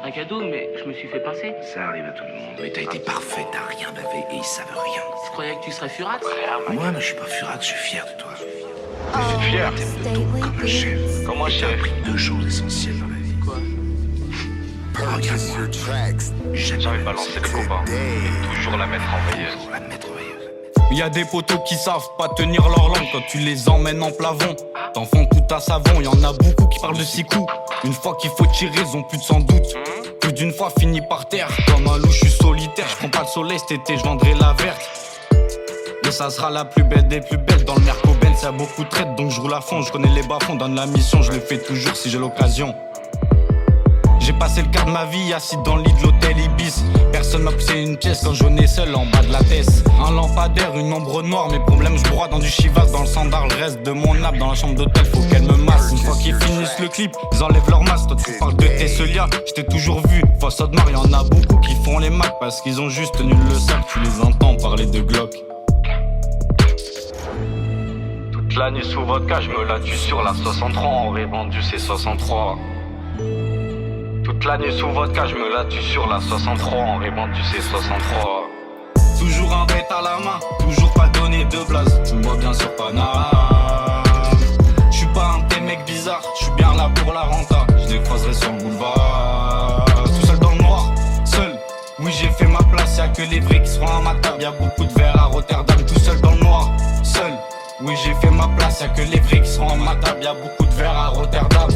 Un cadeau, mais je me suis fait pincer. Ça arrive à tout le monde. Mais t'as été parfait, t'as rien bavé et ils savent rien. Je croyais que tu serais furax. Moi, je suis pas furax, je suis fier de toi. Je suis fier. T'aimes le dos comme un chef. Comment T'as chef? appris 2 choses essentielles dans la vie. Quoi? Regarde-moi. J'avais balancé le copain. Et toujours la mettre en veilleuse. Pour la mettre en veilleuse. Y a des poteaux qui savent pas tenir leur langue quand tu les emmènes en plavon. T'en font tout à savon, y en a beaucoup qui parlent de 6 coups. Une fois qu'il faut tirer, ils ont plus de 100 doutes. Plus d'une fois fini par terre, comme un loup je suis solitaire. Je prends pas le soleil cet été, je vendrai la verte. Mais ça sera la plus belle des plus belles. Dans le Merco-Benz y'a beaucoup de traites, donc je roule à fond. Je connais les bas-fonds, donne la mission, je le fais toujours si j'ai l'occasion. J'ai passé le quart de ma vie assis dans le lit de l'hôtel Ibis. Personne m'a poussé une pièce quand je venais seul en bas de la tête. Un lampadaire, une ombre noire, mes problèmes je broie dans du Chivas. Dans le sandar, le reste de mon nappe. Dans la chambre d'hôtel, faut qu'elle me masse. Une fois qu'ils finissent le clip, ils enlèvent leur masque. Toi tu parles de Tesselia, j't'ai toujours vu. Face à Audemars, y'en a beaucoup qui font les macs parce qu'ils ont juste tenu le sac. Tu les entends parler de Glock. Toute la nuit sous vodka, je me la tue sur la 63. On aurait vendu ces 63. Toute la nuit sous vodka, je me la tue sur la 63. On aurait vendu ces 63. Toujours un bête à la main, toujours pas donné de blase. Tu me vois bien sur Paname. J'suis pas un de tes mecs bizarres, j'suis bien là pour la renta. Je les croiserai sur le boulevard. Tout seul dans le noir, seul. Oui j'ai fait ma place, y'a que les vrais qui seront à ma table. Y'a beaucoup de verre à Rotterdam, tout seul dans le noir, seul. Oui j'ai fait ma place, y'a que les vrais qui seront à ma table. Y'a beaucoup de verre à Rotterdam.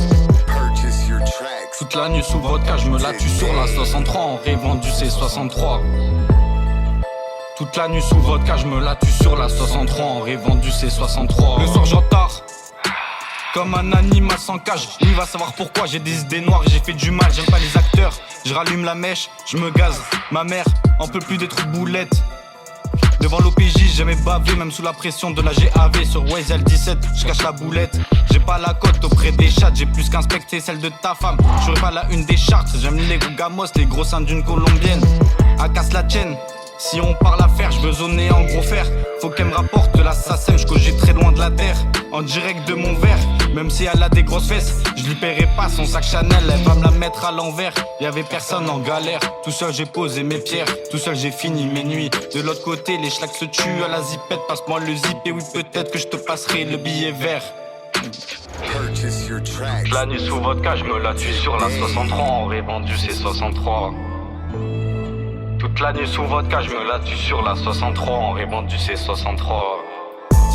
Toute la nuit sous vodka, je me la tue sur la 63. On aurait vendu ces 63. Toute la nuit sous vodka, je me la tue sur la 63. On aurait vendu ces 63. Le soir j'entends comme un animal sans cage. Lui va savoir pourquoi j'ai des idées noires et j'ai fait du mal. J'aime pas les acteurs, je rallume la mèche, je me gaze. Ma mère en peut plus des trucs boulettes. Devant l'OPJ, j'aimais baver, même sous la pression de la GAV. Sur Waze L17, je cache la boulette. J'ai pas la cote auprès des chats, j'ai plus qu'inspecté celle de ta femme. J'aurais pas la une des charts, j'aime les gros gamos, les gros seins d'une colombienne. À casse la tienne, si on parle à faire, je veux zoner en gros fer. Faut qu'elle me rapporte de la SACEM, je cogite très loin de la terre. En direct de mon verre, même si elle a des grosses fesses, je lui paierai pas son sac Chanel, elle va me la mettre à l'envers. Y'avait personne en galère, tout seul j'ai posé mes pierres, tout seul j'ai fini mes nuits. De l'autre côté, les schlacs se tuent à la zipette, passe-moi le zip et oui peut-être que je te passerai le billet vert. Toute la nuit sous vodka, je me la tue sur la 63. On aurait vendu ces 63. Toute la nuit sous vodka, je me la tue sur la 63. On aurait vendu ces 63.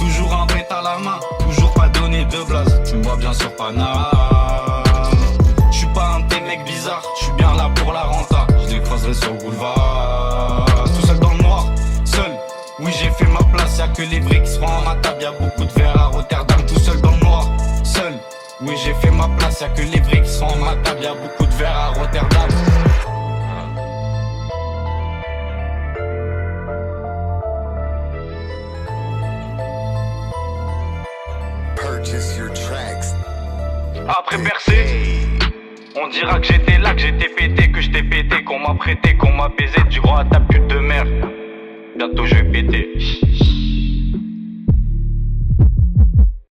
Toujours un bête à la main, toujours pas donné de blase. Tu me vois bien sur Paname. J'suis pas un de tes mecs bizarres, j'suis bien là pour la renta. Je les croiserai sur le boulevard. Tout seul dans le noir, seul. Oui j'ai fait ma place, y'a que les vrais qui seront à ma table. Y'a beaucoup de verre à Rotterdam, tout seul dans le noir, seul. Oui j'ai fait ma place, y'a que les vrais qui seront à ma table. Y'a beaucoup de verre à Rotterdam. Après percé, on dira que j'étais là, que j'étais pété, que j't'ai pété, qu'on m'a prêté, qu'on m'a baisé du gros à ta pute de mère. Bientôt je vais péter.